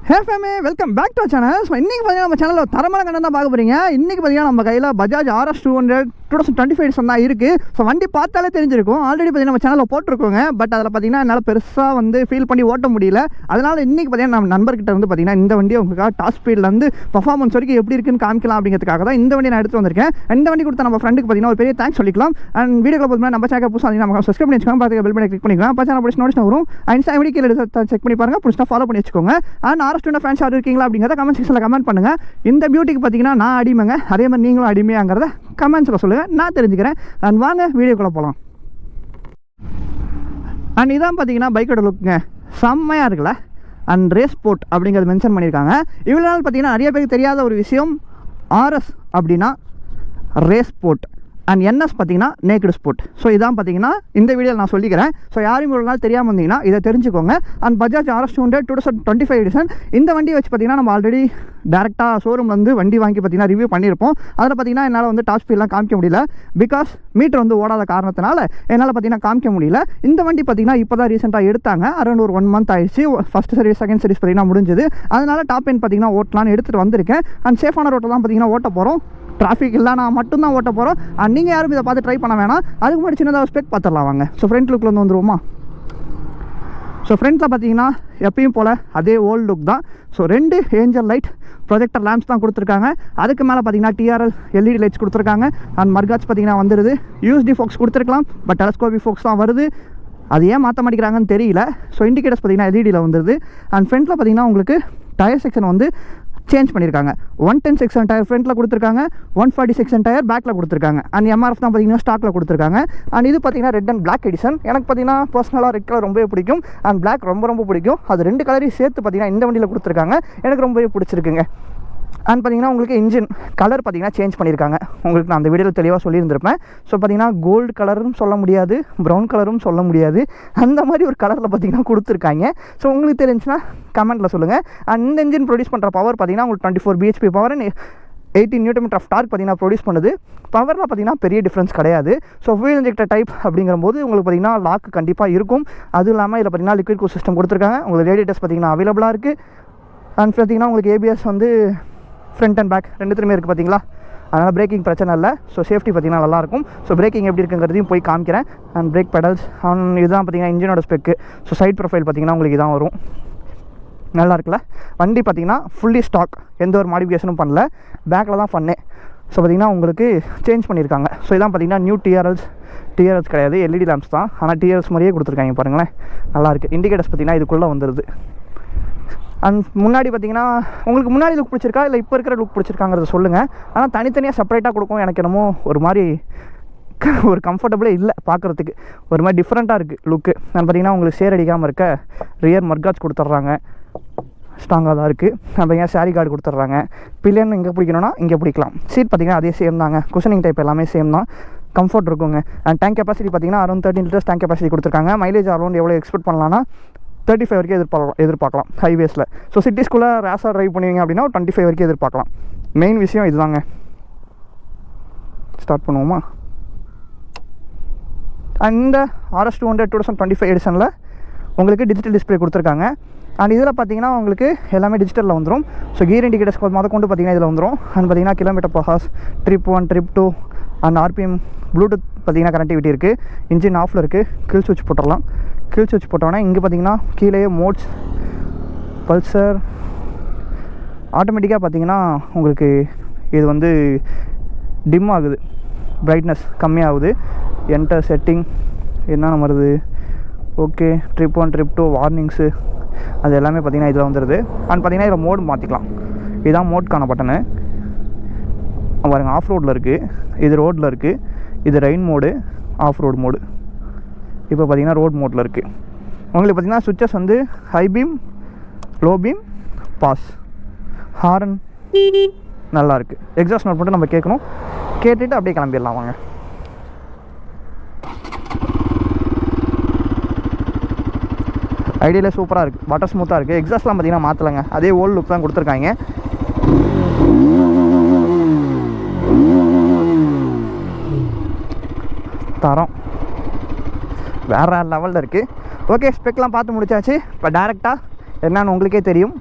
Hey fam, welcome back to channel. So இன்றைக்கி பார்த்தீங்கன்னா நம்ம சேனலில் தரமான கண்டென்ட் தான் பார்க்க போகிறீங்க. இன்றைக்கி பார்த்தீங்கன்னா நம்ம கையில் பஜாஜ் RS 200 2025 தான் இருக்குது. ஸோ வண்டி பார்த்தாலே தெரிஞ்சிருக்கும். ஆல்ரெடி பார்த்தீங்கன்னா நம்ம சேனலில் போட்டிருக்கோங்க. பட் அதில் பார்த்தீங்கன்னா என்னால் பெருசாக வந்து ஃபீல் பண்ணி ஓட்ட முடியல. அதனால் இன்றைக்கி பார்த்தீங்கன்னா நம்ம நண்பர்கிட்ட வந்து பார்த்தீங்கன்னா இந்த வண்டியை உங்களுக்காக டாப் ஸ்பீட்லேருந்து பர்ஃபார்மன்ஸ் வரைக்கும் எப்படி இருக்குன்னு காமிக்கலாம் அப்படிங்கிறதுக்காக தான் இந்த வண்டி நான் எடுத்து வந்திருக்கேன். இந்த வண்டி கொடுத்த நம்ம ஃப்ரெண்டுக்கு பார்த்தீங்கன்னா ஒரு பெரிய தேங்க்ஸ் சொல்லிக்கலாம். அண்ட் வீடியோவில் பார்த்தீங்கன்னா நம்ம சேனல் புதுசாக நம்ம சப்ஸ்கிரைப் பண்ணி வச்சுக்கோங்க. பார்த்து பெல் பண்ணி கிளிக் பண்ணிக்கலாம். அப்போ சேனல் பிடிச்சி நோட்டிஸ் வரும். இன்ஸ்டா ஐடி கீழே செக் பண்ணி பாருங்கள். பிடிச்சா ஃபாலோ பண்ணி வச்சுக்கோங்க. அண்ட் RS 200 ஃபேன்ஸ் யார் இருக்கீங்களா அப்படிங்கிறத கமெண்ட் செக்ஷனில் கமெண்ட் பண்ணுங்கள். இந்த பியூட்டிக்கு பார்த்தீங்கன்னா நான் அடிமைங்க, அதே மாதிரி நீங்களும் அடிமையாங்கிறத கமெண்ட்ஸில் சொல்லுங்கள், நான் தெரிஞ்சுக்கிறேன். அண்ட் வாங்க வீடியோக்குள்ளே போகலாம். அண்ட் இதான் பார்த்தீங்கன்னா பைக்கோட லுக்குங்க, செம்மையாக இருக்குல்ல. அண்ட் ரேஸ் ஸ்போர்ட் அப்படிங்கிறது மென்ஷன் பண்ணியிருக்காங்க. இவ்வளோ நாள் பார்த்தீங்கன்னா நிறைய பேருக்கு தெரியாத ஒரு விஷயம், RS அப்படின்னா ரேஸ் ஸ்போர்ட் அண்ட் NS பார்த்தீங்கன்னா நேக்கடு ஸ்போர்ட். ஸோ இதான் பார்த்தீங்கன்னா இந்த வீடியோவில் நான் சொல்லிக்கிறேன். ஸோ யாரும் இவ்வளோ நாள் தெரியாமல் இருந்தீங்கன்னா இதை தெரிஞ்சுக்கோங்க. அண்ட் பஜாஜ் RS 200 2025 எடிஷன் இந்த வண்டி வச்சு பார்த்தீங்கன்னா நம்ம ஆல்ரெடி டேரெக்டாக ஷோரூம் வந்து வண்டி வாங்கி பார்த்தீங்கன்னா ரிவ்யூ பண்ணியிருப்போம். அதில் பார்த்தீங்கன்னா என்னால் வந்து டாப் ஸ்பீட்லாம் காமிக்க முடியல. பிகாஸ் மீட்டர் வந்து ஓடாத காரணத்தினால என்னால் பார்த்தீங்கன்னா காமிக்க முடியல. இந்த வண்டி பார்த்தீங்கன்னா இப்போ தான் ரீசெண்டாக எடுத்தாங்க. அரௌண்ட் ஒரு 1 மந்த் ஆயிடுச்சு. ஃபஸ்ட் சர்வீஸ் செகண்ட் சர்வீஸ் பார்த்தீங்கன்னா முடிஞ்சது. அதனால் டாப் எண்ட் பார்த்தீங்கன்னா ஓட்டலான்னு எடுத்துகிட்டு வந்திருக்கேன். அண்ட் சேஃபான ரோட்டில் தான் பார்த்தீங்கன்னா ஓட்ட போகிறோம். டிராஃபிக் இல்லைனா மட்டும்தான் ஓட்ட போகிறோம். அண்ட் நீங்கள் யாரும் இதை பார்த்து ட்ரை பண்ண வேணாம். அதுக்கு முன்னாடி சின்னதாக ஸ்பெக் பார்த்துடலாம் வாங்க. ஸோ ஃப்ரண்ட் லுக்கில் வந்து வந்துருவோமா. ஸோ ஃப்ரண்ட்டில் பார்த்தீங்கன்னா எப்பயும் போல் அதே ஓல்டு லுக் தான். So 2 angel light projector lamps தான் கொடுத்துருக்காங்க. அதுக்கு மேலே பார்த்தீங்கன்னா TRL LED லைட்ஸ் கொடுத்துருக்காங்க. அண்ட் மர்காட்ஸ் பார்த்தீங்கன்னா வந்துடுது. USD ஃபோக்ஸ் கொடுத்துருக்கலாம், பட் டெலஸ்கோபி ஃபோக்ஸ் தான் வருது. அது ஏன் மாற்ற மாட்டேங்கிறாங்கன்னு தெரியல. ஸோ இண்டிகேட்டர்ஸ் பார்த்தீங்கன்னா LEDயில் வந்துடுது. அண்ட் ஃப்ரண்ட்டில் பார்த்தீங்கன்னா உங்களுக்கு டயர் செக்ஷன் வந்து சேஞ்ச் பண்ணியிருக்காங்க. 110 செக்ஷன் டயர் ஃப்ரண்ட்டில் கொடுத்துருக்காங்க, 140 செக்ஷன் டயர் பேக்கில் கொடுத்துருக்காங்க. அண்ட் MRF தான் பார்த்தீங்கன்னா ஸ்டாக்கில் கொடுத்துருக்காங்க. அண்ட் இது பார்த்தீங்கன்னா ரெட் அண்ட் பிளாக் எடிஷன். எனக்கு பார்த்தீங்கன்னா பர்சனலாக ரெட் கலர் ரொம்பவே பிடிக்கும். அண்ட் பிளாக் ரொம்ப பிடிக்கும். அது 2 கலரையும் சேர்த்து பார்த்தீங்கன்னா இந்த வண்டியில் கொடுத்துருக்காங்க. எனக்கு ரொம்பவே பிடிச்சிருக்குங்க. அண்ட் பார்த்தீங்கன்னா உங்களுக்கு இன்ஜின் கலர் பார்த்தீங்கன்னா சேஞ்ச் பண்ணியிருக்காங்க. உங்களுக்கு நான் அந்த வீடியோவில் தெளிவாக சொல்லியிருந்திருப்பேன். ஸோ பார்த்தீங்கன்னா கோல்டு கலரும் சொல்ல முடியாது, ப்ரௌன் கலரும் சொல்ல முடியாது, அந்த மாதிரி ஒரு கலரில் பார்த்தீங்கன்னா கொடுத்துருக்காங்க. ஸோ உங்களுக்கு தெரிஞ்சுன்னா கமெண்ட்டில் சொல்லுங்கள். அண்ட் இந்த இன்ஜின் ப்ரொடியூஸ் பண்ணுற பவர் பார்த்தீங்கன்னா உங்களுக்கு 24 bhp power, 18 Nm of torque பார்த்தீங்கன்னா ப்ரொடியூஸ் பண்ணுது. பவரில் பார்த்தீங்கன்னா பெரிய டிஃப்ரென்ஸ் கிடையாது. ஸோ ஃபியூல் இன்ஜெக்டர் டைப் அப்படிங்கும்போது உங்களுக்கு பார்த்தீங்கன்னா லாக் கண்டிப்பாக இருக்கும். அதுவும் இல்லாமல் இதில் பார்த்தீங்கன்னா லிக்விட் கூல் சிஸ்டம் கொடுத்துருக்காங்க. உங்களுக்கு ரேடியேட்டர்ஸ் பார்த்தீங்கன்னா அவைலபிளாக இருக்குது. அண்ட் பார்த்தீங்கன்னா உங்களுக்கு ABS வந்து ஃப்ரண்ட் அண்ட் பேக் ரெண்டுத்துலையுமே இருக்குது பார்த்தீங்களா. அதனால் பிரேக்கிங் பிரச்சனை இல்லை. ஸோ சேஃப்டி பார்த்தீங்கன்னா நல்லாயிருக்கும். ஸோ பிரேக்கிங் எப்படி இருக்குங்கிறதையும் போய் காமிக்கிறேன். அண்ட் பிரேக் பெடல்ஸ் இதுதான் பார்த்தீங்கன்னா இன்ஜினோட ஸ்பெக்கு. ஸோ சைட் ப்ரொஃபைல் பார்த்தீங்கன்னா உங்களுக்கு இதான் வரும். நல்லா இருக்குல்ல. வண்டி பார்த்தீங்கன்னா ஃபுல்லி ஸ்டாக், எந்த ஒரு மாடிஃபிகேஷனும் பண்ணல. பேக்கில் தான் பண்ணேன். ஸோ பார்த்தீங்கன்னா உங்களுக்கு சேஞ்ச் பண்ணியிருக்காங்க. ஸோ இதான் பார்த்தீங்கன்னா நியூ TRLs கிடையாது, LED லேம்ப்ஸ் தான். ஆனால் TRLs மாதிரியே கொடுத்துருக்காங்க பாருங்களேன், நல்லாயிருக்கு. இண்டிகேட்டர்ஸ் பார்த்தீங்கன்னா இதுக்குள்ளே வந்துடுது. அண்ட் முன்னாடி பார்த்தீங்கன்னா உங்களுக்கு முன்னாடி லுக் பிடிச்சிருக்கா இல்லை இப்போ இருக்கிற லுக் பிடிச்சிருக்காங்கிறத சொல்லுங்கள். ஆனால் தனித்தனியாக செப்பரேட்டாக கொடுக்கும். எனக்கு என்னமோ ஒரு மாதிரி ஒரு கம்ஃபர்டபுளே இல்லை பார்க்குறதுக்கு. ஒரு மாதிரி டிஃப்ரெண்ட்டாக இருக்குது லுக்கு. நான் பார்த்தீங்கன்னா உங்களுக்கு சேர் அடிக்காமல் இருக்க ரியர் மர்காட்ஸ் கொடுத்துட்றாங்க, ஸ்ட்ராங்காக தான் இருக்குது. பார்த்தீங்கன்னா சாரி கார்டு கொடுத்துட்றாங்க. பில்லியன் இங்கே பிடிக்கணும்னா இங்கே பிடிக்கலாம். சீட் பார்த்தீங்கன்னா அதே சேம் தாங்க. குஷனிங் டைப் எல்லாமே சேம் தான். கம்ஃபர்ட் இருக்குங்க. அண்ட் டேங்க் கெப்பாசிட்டி பார்த்தீங்கன்னா அரௌண்ட் 13 liters டேங்க் கெப்பாசிட்டி கொடுத்துருக்காங்க. மைலேஜ் அரௌண்ட் எவ்வளோ எக்ஸ்பெக்ட் பண்ணலாம்னா 35 வரைக்கும் எதிர்பார்க்கலாம் ஹைவேஸில். ஸோ சிட்டிஸ்குள்ளே ரேஸாக ட்ரைவ் பண்ணுவீங்க அப்படின்னா 25 வரைக்கும் எதிர்பார்க்கலாம். மெயின் விஷயம் இதுதாங்க. ஸ்டார்ட் பண்ணுவோமா. அந்த RS 200 2025 எடிஷனில் உங்களுக்கு டிஜிட்டல் டிஸ்பிளே கொடுத்துருக்காங்க. அண்ட் இதில் பார்த்தீங்கன்னா உங்களுக்கு எல்லாமே டிஜிட்டலில் வந்துடும். ஸோ கியர் இண்டிகேட்டர்ஸ் கொண்டு பார்த்தீங்கன்னா இதில் வந்துடும். அண்ட் பார்த்தீங்கன்னா kilometre per hour, trip 1 trip 2 and RPM, Bluetooth பார்த்தீங்கன்னா கனெக்டிவிட்டி இருக்குது. இன்ஜின் ஆஃபில் இருக்குது. கில் ஸ்விட்ச் போட்டுடலாம். கில் ஸ்விட்ச் போட்டோன்னா இங்கே பார்த்தீங்கன்னா கீழே மோட்ஸ், பல்சர், ஆட்டோமேட்டிக்காக பார்த்தீங்கன்னா உங்களுக்கு இது வந்து டிம் ஆகுது, பிரைட்னஸ் கம்மியாகுது. என்டர் செட்டிங் என்னென்ன வருது, ஓகே, ட்ரிப் 1 ட்ரிப் 2 வார்னிங்ஸு அது எல்லாமே பார்த்தீங்கன்னா இதில் வந்துடுது. அண்ட் பார்த்தீங்கன்னா இதில் மோடு மாற்றிக்கலாம். இதுதான் மோட்கான பட்டனு பாருங்கள். ஆஃப் ரோடில் இருக்குது, இது ரோடில் இருக்குது. இது rain mode, off road mode. இப்போ பார்த்தீங்கன்னா ரோட் மோட்டில் இருக்குது. உங்களுக்கு பார்த்தீங்கன்னா சுவிட்சஸ் வந்து high beam, low beam, pass, horn நல்லாயிருக்கு. எக்ஸாஸ்ட் நோட் மட்டும் நம்ம கேட்கணும். கேட்டுட்டு அப்படியே கிளம்பிடலாம் வாங்க. ஐடியாவில் சூப்பராக இருக்குது, பட்டர் ஸ்மூத்தாக இருக்குது. எக்ஸாஸ்ட்லாம் பார்த்தீங்கன்னா மாற்றலைங்க, அதே ஓல்டு லுக் தான் கொடுத்துருக்காங்க. தரம் வேறு லெவலில் இருக்குது. ஓகே, ஸ்பெக்லாம் பார்த்து முடிச்சாச்சு. இப்போ டேரெக்டாக என்னன்னு உங்களுக்கே தெரியும்.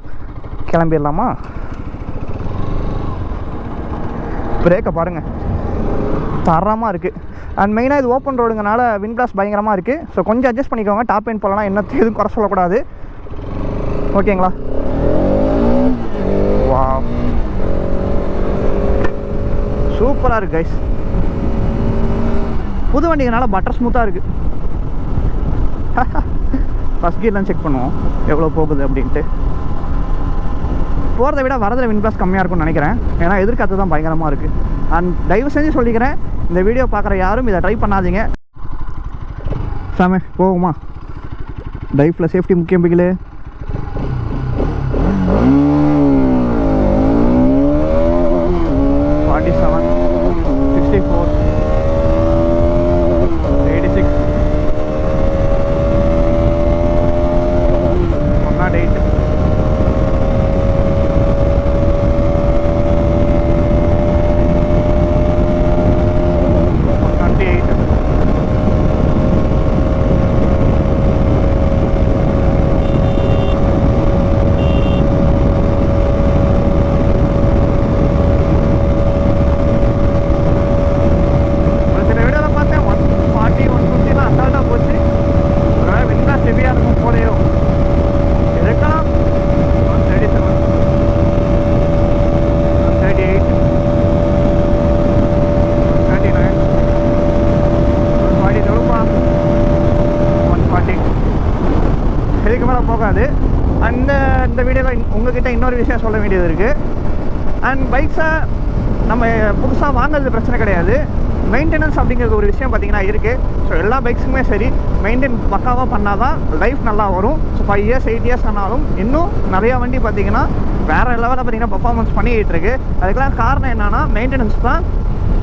கிளம்பிடலாமா? பிரேக்கை பாருங்கள், தரமாக இருக்குது. அண்ட் மெயினாக இது ஓப்பன் ரோடுங்கனால விண்ட் பிளாஸ்ட் பயங்கரமாக இருக்குது. ஸோ கொஞ்சம் அட்ஜஸ்ட் பண்ணிக்கோங்க. டாப் எண்ட் போகலாம், என்ன எதுவும் குறை சொல்லக்கூடாது. ஓகேங்களா? வா, சூப்பராக இருக்குது கைஸ். புது வண்டிங்கனால பட்டர் ஸ்மூத்தாக இருக்குது. ஃபஸ்ட் கியர்லாம் செக் பண்ணுவோம் எவ்வளோ போகுது அப்படின்ட்டு. போகிறத விட வரதில் விண்ட் பிளாஸ்ட் கம்மியாக இருக்கும்னு நினைக்கிறேன். ஏன்னா எதிர்காற்று தான் பயங்கரமாக இருக்குது. அண்ட் தயவு செஞ்சு சொல்லிக்கிறேன், இந்த வீடியோ பார்க்குற யாரும் இதை ட்ரை பண்ணாதீங்க. சாமி போகுமா? லைஃப்பில் சேஃப்டி முக்கியம். பிகிலு 47, 64, 86, 108, 128, 140. இதுக்கு மேலே போகாது. இந்த வீடியோவில் உங்ககிட்ட இன்னொரு விஷயம் சொல்ல வேண்டியது இருக்குது. அண்ட் பைக்ஸை நம்ம புதுசாக வாங்குறது பிரச்சனை கிடையாது. மெயின்டெனன்ஸ் அப்படிங்கிறது ஒரு விஷயம் பார்த்திங்கன்னா இருக்குது. ஸோ எல்லா பைக்ஸுக்குமே சரி, மெயின்டைன் பக்காவாக பண்ணால் தான் லைஃப் நல்லா வரும். ஸோ 5 years 8 years ஆனாலும் இன்னும் நிறையா வண்டி பார்த்திங்கன்னா வேறு லெவலில் பார்த்திங்கன்னா பர்ஃபார்மன்ஸ் பண்ணிக்கிட்டு இருக்குது. அதுக்கெல்லாம் காரணம் என்னென்னா மெயின்டெனன்ஸ் தான்.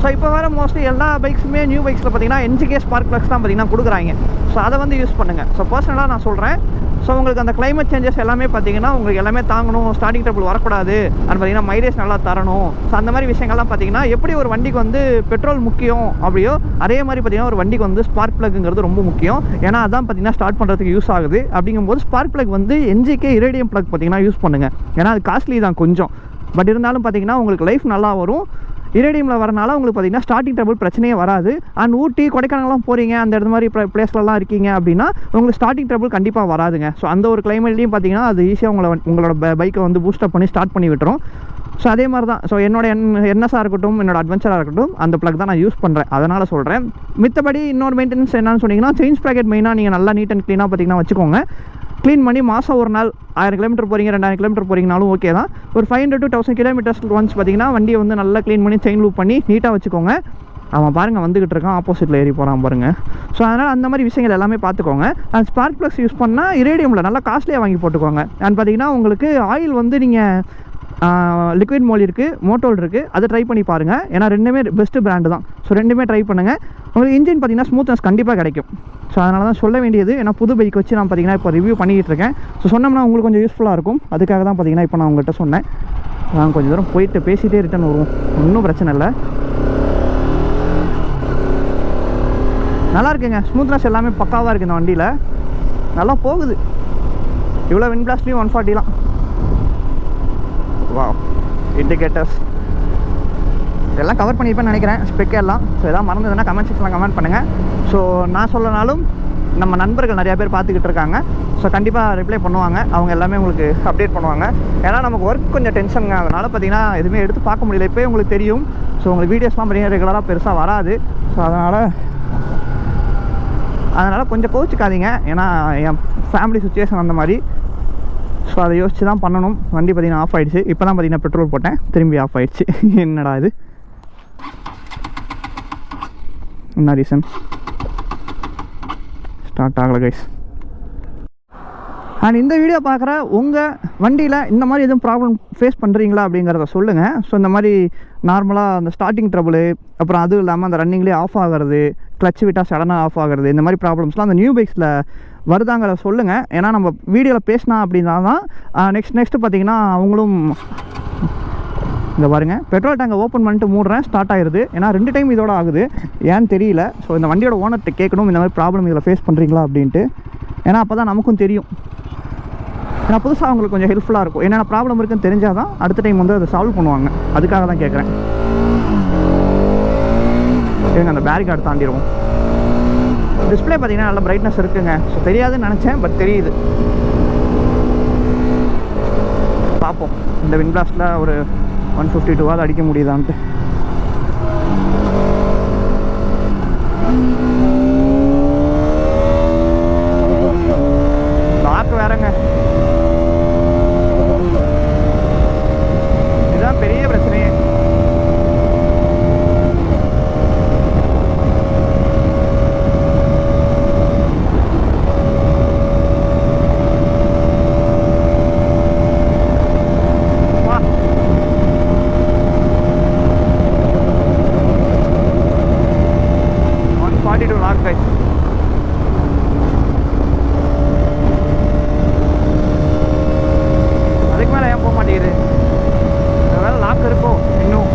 ஸோ இப்போ வேறு மோஸ்ட்லி எல்லா பைக்ஸுமே நியூ பைக்ஸில் பார்த்திங்கன்னா NGK ஸ்பார்க் ப்ளக்ஸ் தான் பார்த்திங்கன்னா கொடுக்குறாங்க. ஸோ அதை வந்து யூஸ் பண்ணுங்கள். ஸோ பர்சனலாக நான் சொல்கிறேன். ஸோ உங்களுக்கு அந்த கிளைமேட் சேஞ்சஸ் எல்லாமே பார்த்திங்கன்னா உங்களுக்கு எல்லாமே தாங்கணும், ஸ்டார்டிங் ட்ரபிள் வரக்கூடாது, அது பார்த்திங்கன்னா மைலேஜ் நல்லா தரணும். ஸோ அந்த மாதிரி விஷயங்கள்லாம் பார்த்திங்கன்னா எப்படி ஒரு வண்டிக்கு வந்து பெட்ரோல் முக்கியம் அப்படியோ அதே மாதிரி பார்த்திங்கன்னா ஒரு வண்டிக்கு வந்து ஸ்பார்க் ப்ளக்குங்கிறது ரொம்ப முக்கியம். ஏன்னா அதான் பார்த்திங்கன்னா ஸ்டார்ட் பண்ணுறதுக்கு யூஸ் ஆகுது. அப்படிங்கும்போது ஸ்பார்க் ப்ளக் வந்து NGK இரேடியம் ப்ளக் பார்த்திங்கன்னா யூஸ் பண்ணுங்கள். ஏன்னா அது காஸ்ட்லி தான் கொஞ்சம், பட் இருந்தாலும் பார்த்திங்கன்னா உங்களுக்கு லைஃப் நல்லா வரும். இரேடியமில் வரனால உங்களுக்கு பார்த்திங்கன்னா ஸ்டார்டிங் ட்ரபிள் பிரச்சனையே வராது. அண்ட் ஊட்டி கொடைக்கானலாம் போகிறீங்க, அந்த இடத்து மாதிரி பிளேஸ்லலாம் இருக்கீங்க அப்படின்னா உங்களுக்கு ஸ்டார்டிங் ட்ரபிள் கண்டிப்பாக வராதுங்க. ஸோ அந்த ஒரு கிளைமேட்லேயும் பார்த்திங்கன்னா அது ஈஸியாக உங்களோட பைக்கை வந்து பூஸ்டப் பண்ணி ஸ்டார்ட் பண்ணி விட்டுரும். ஸோ அதே மாதிரி தான். ஸோ என்னோட NSஆ இருக்கட்டும், என்னோட அட்வென்ச்சராக இருக்கட்டும், அந்த ப்ளக் தான் நான் யூஸ் பண்ணுறேன். அதனால் சொல்கிறேன். மித்தபடி இன்னொரு மெயின்டெனன்ஸ் என்னன்னு சொன்னீங்கன்னா, செயின் ஸ்ப்ராக்கெட் மெயினாக நீங்கள் நல்லா நீட் அண்ட் க்ளீனாக பார்த்திங்கன்னா வச்சுக்கோங்க. க்ளீன் பண்ணி மாதம் ஒரு நாள் 1000 கிலோமீட்டர் போகிறீங்க, 2000 கிலோமீட்டர் போகிறீங்கனாலும் ஓகே தான். ஒரு 500 to 1000 கிலோமீட்டர்ஸ் ஒன்ஸ் பார்த்திங்கன்னா வண்டியை வந்து நல்லா க்ளீன் பண்ணி செயின் லூப் பண்ணி நீட்டாக வச்சுக்கோங்க. அவன் பாருங்கள் வந்துக்கிட்டு இருக்கான், ஆப்போசிட்டில் ஏறி போகிறான் பாருங்கள். ஸோ அதனால் அந்த மாதிரி விஷயங்கள் எல்லாமே பார்த்துக்கோங்க. அண்ட் ஸ்பார்க் ப்ளக்ஸ் யூஸ் பண்ணால் இரேடியமில் நல்லா காஸ்ட்லியாக வாங்கி போட்டுக்கோங்க. அண்ட் பார்த்திங்கன்னா உங்களுக்கு ஆயில் வந்து நீங்கள் லிக்விட் மோல் இருக்குது, மோட்டோல் இருக்குது, அதை ட்ரை பண்ணி பாருங்கள். ஏன்னா ரெண்டுமே பெஸ்ட்டு பிராண்டு தான். ஸோ ரெண்டுமே ட்ரை பண்ணுங்கள். உங்களுக்கு இன்ஜின் பார்த்திங்கன்னா ஸ்மூத்னஸ் கண்டிப்பாக கிடைக்கும். ஸோ அதனால தான் சொல்ல வேண்டியது. ஏன்னா புது பைக் வச்சு நான் பார்த்திங்கன்னா இப்போ ரிவ்யூ பண்ணிக்கிட்டு இருக்கேன். ஸோ சொன்னோம்னா உங்களுக்கு கொஞ்சம் யூஸ்ஃபுல்லாக இருக்கும். அதுக்காக தான் பார்த்திங்கன்னா இப்போ நான் உங்கள்கிட்ட சொன்னேன். நாங்கள் கொஞ்சம் தூரம் போயிட்டு பேசிகிட்டே ரிட்டன் வருவோம், ஒன்றும் பிரச்சனை இல்லை. நல்லா இருக்குங்க, ஸ்மூத்னஸ் எல்லாமே பக்காவாக இருக்குது இந்த வண்டியில். நல்லா போகுது. இவ்வளோ விண்ட் பிளாஸ்ட்லேயும் 140லாம். வா, இண்டிகேட்டர்ஸ் இதெல்லாம் கவர் பண்ணியிருப்பேன்னு நினைக்கிறேன், ஸ்பெக் எல்லாம். ஸோ எதாவது மறந்ததுன்னா கமெண்ட் செக்ஷனில் கமெண்ட் பண்ணுங்கள். ஸோ நான் சொல்லனாலும் நம்ம நண்பர்கள் நிறையா பேர் பார்த்துக்கிட்டு இருக்காங்க. ஸோ கண்டிப்பாக ரிப்ளை பண்ணுவாங்க. அவங்க எல்லாமே உங்களுக்கு அப்டேட் பண்ணுவாங்க. ஏன்னா நமக்கு ஒர்க் கொஞ்சம் டென்ஷனுங்க, அதனால் பார்த்திங்கன்னா எதுவுமே எடுத்து பார்க்க முடியல. இப்போயே உங்களுக்கு தெரியும். ஸோ உங்களுக்கு வீடியோஸ்லாம் பார்த்திங்கன்னா ரெகுலராக பெருசாக வராது. ஸோ அதனால் கொஞ்சம் கோச்சிக்காதீங்க. ஏன்னா என் ஃபேமிலி சுச்சுவேஷன் அந்த மாதிரி. ஸோ அதை யோசிச்சு தான் பண்ணணும். வண்டி பார்த்திங்கன்னா ஆஃப் ஆகிடுச்சு. இப்போ தான் பார்த்திங்கன்னா பெட்ரோல் போட்டேன், திரும்பி ஆஃப் ஆகிடுச்சு. என்னடா இது, என்ன ரீசன்? ஸ்டார்ட் ஆகலை கைஸ். அண்ட் இந்த வீடியோ பார்க்குற உங்கள் வண்டியில் இந்த மாதிரி எதுவும் ப்ராப்ளம் ஃபேஸ் பண்ணுறீங்களா அப்படிங்கிறத சொல்லுங்கள். ஸோ இந்த மாதிரி நார்மலாக அந்த ஸ்டார்டிங் ட்ரபுள், அப்புறம் அதுவும் இல்லாமல் அந்த ரன்னிங்லேயே ஆஃப் ஆகிறது, கிளச் விட்டால் சடனாக ஆஃப் ஆகிறது, இந்த மாதிரி ப்ராப்ளம்ஸ்லாம் அந்த நியூ பைக்ஸில் வருதாங்கிறத சொல்லுங்கள். ஏன்னா நம்ம வீடியோவில் பேசினா அப்படின்னா தான் நெக்ஸ்ட்டு பார்த்திங்கன்னா அவங்களும் இந்த பாருங்கள் பெட்ரோல் டேங்கை ஓப்பன் பண்ணிட்டு மூடுறேன், ஸ்டார்ட் ஆகிடுது. ஏன்னா 2 டைம் இதோட ஆகுது, ஏன்னு தெரியல. ஸோ இந்த வண்டியோட ஓனர்கிட்ட கேட்கணும் இந்த மாதிரி ப்ராப்ளம் இதில் ஃபேஸ் பண்ணுறீங்களா அப்படின்ட்டு. ஏன்னா அப்போ தான் நமக்கும் தெரியும். ஏன்னா புதுசாக அவங்களுக்கு கொஞ்சம் ஹெல்ப்ஃபுல்லாக இருக்கும். என்னென்ன ப்ராப்ளம் இருக்குன்னு தெரிஞ்சால் தான் அடுத்த டைம் வந்து அதை சால்வ் பண்ணுவாங்க. அதுக்காக தான் கேட்குறேன். ஏங்க அந்த பேரிகார்டு தாண்டிடுவோம். டிஸ்பிளே பார்த்தீங்கன்னா நல்ல பிரைட்னஸ் இருக்குங்க. ஸோ தெரியாதுன்னு நினச்சேன், பட் தெரியுது. பார்ப்போம் இந்த விண்ட் பிளாஸ்ட்டில் ஒரு 152 அடிக்க முடியுதான்ட்டு. லாக் வேறங்க, இதுதான் பெரிய பிரச்சனையே. அதுக்கு மேலே ஏன் போக மாட்டேங்குது? வேலை லாக் இருக்கும் இன்னும்.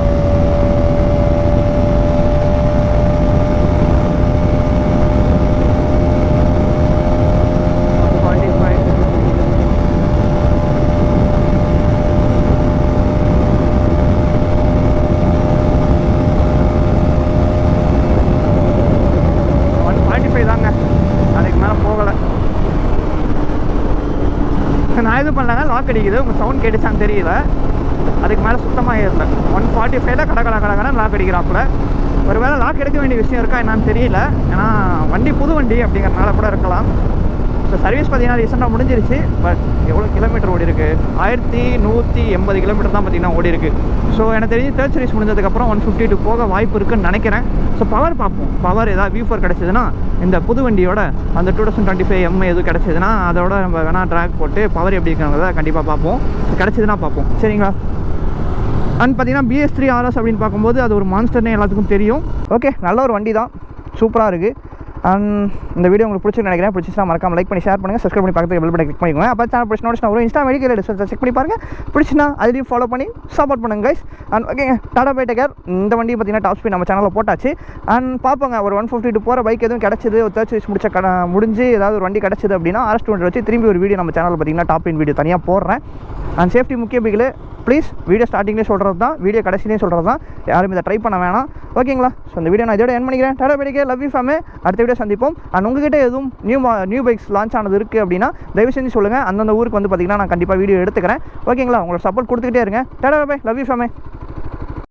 நான் எதுவும் பண்ணலங்க, லாக் அடிக்குது. உங்கள் சவுண்ட் கேட்டுச்சான்னு தெரியல. அதுக்கு மேலே சுத்தமாக ஏறல. 145 கடை லாக் அடிக்கிறாப்புல. ஒரு வேளை லாக் எடுக்க வேண்டிய விஷயம் இருக்கா என்னான்னு தெரியல. ஏன்னா வண்டி புது வண்டி அப்படிங்கிறனால கூட இருக்கலாம். ஸோ சர்வீஸ் பார்த்தீங்கன்னா ரீசெண்டாக முடிஞ்சிருச்சு. பட் எவ்வளோ கிலோமீட்டர் ஓடி இருக்குது? 1180 கிலோமீட்டர் தான் பார்த்தீங்கன்னா ஓடி இருக்குது. ஸோ எனக்கு தெரிஞ்சு தேர்ட் சர்வீஸ் முடிஞ்சதுக்கப்புறம் 152 போக வாய்ப்பு இருக்குன்னு நினைக்கிறேன். ஸோ பவர் பார்ப்போம். பவர் ஏதாவது V4 கிடச்சிதுன்னா இந்த புது வண்டியோட அந்த 2025 M எதுவும் கிடச்சிதுன்னா அதோட நம்ம வேணால் ட்ராக் போட்டு பவர் எப்படி இருக்கிறத கண்டிப்பாக பார்ப்போம். கிடச்சிதுன்னா பார்ப்போம், சரிங்களா? அண்ட் பார்த்தீங்கன்னா BS3 RS அப்படின்னு பார்க்கும்போது அது ஒரு மான்ஸ்டர்னே எல்லாத்துக்கும் தெரியும். ஓகே, நல்ல ஒரு வண்டி தான், சூப்பராக இருக்குது. அண்ட் இந்த வீடியோ உங்களுக்கு பிடிச்சிருக்கு நினைக்கிறேன். பிடிச்சிச்சுனா மறக்காம லைக் பண்ணி ஷேர் பண்ணுங்கள். சப்ஸ்கிரைப் பண்ணி பக்கத்துக்கு பெல் பட்டன் கிளிக் பண்ணிக்கோங்க. அப்போ சேனல் பிடிச்சினா ஒரு Insta ஐடி செக் பண்ணி பாருங்கள். பிடிச்சினா அதுலேயும் ஃபாலோ பண்ணி சப்போர்ட் பண்ணுங்க கைஸ். அண்ட் ஓகேங்க, டாடா பை டேக் கேர். இந்த வண்டி பார்த்தீங்கன்னா டாப் ஸ்பீட் நம்ம சேனலில் போட்டாச்சு. அண்ட் பார்ப்போங்க, ஒரு 152 போகிற பைக் எதுவும் கிடச்சிது, ஒரு தேர்ட் சர்வீஸ் முடிஞ்சு ஏதாவது ஒரு வண்டி கிடச்சிது அப்படின்னா RS200 வச்சு திரும்பி ஒரு வீடியோ நம்ம சேனலில் பார்த்தீங்கன்னா டாப் இன் வீடியோ தனியாக போடுறேன். அண்ட் சேஃப்டி முக்கிய பிகில் ப்ளீஸ். வீடியோ ஸ்டார்டிங்லேயே சொல்கிறது தான், வீடியோ கடைசிலேயே சொல்கிறது தான். யாரும் இதை ட்ரை பண்ண வேணாம், ஓகேங்களா? ஸோ இந்த வீடியோ நான் இதோட என் பண்ணிக்கிறேன். Ta ta bye take care, love you fam. அடுத்த வீடியோ சந்திப்போம். அண்ட் உங்ககிட்ட எதுவும் நியூ பைக்ஸ் லான்ச் ஆனது இருக்குது அப்படின்னா தயவு செஞ்சு சொல்லுங்கள். அந்தந்த ஊருக்கு வந்து பார்த்தீங்கன்னா நான் கண்டிப்பாக வீடியோ எடுத்துக்கிறேன், ஓகேங்களா? உங்களோட சப்போர்ட் கொடுத்துக்கிட்டே இருங்க. Ta ta bye, love you ஃபேமே.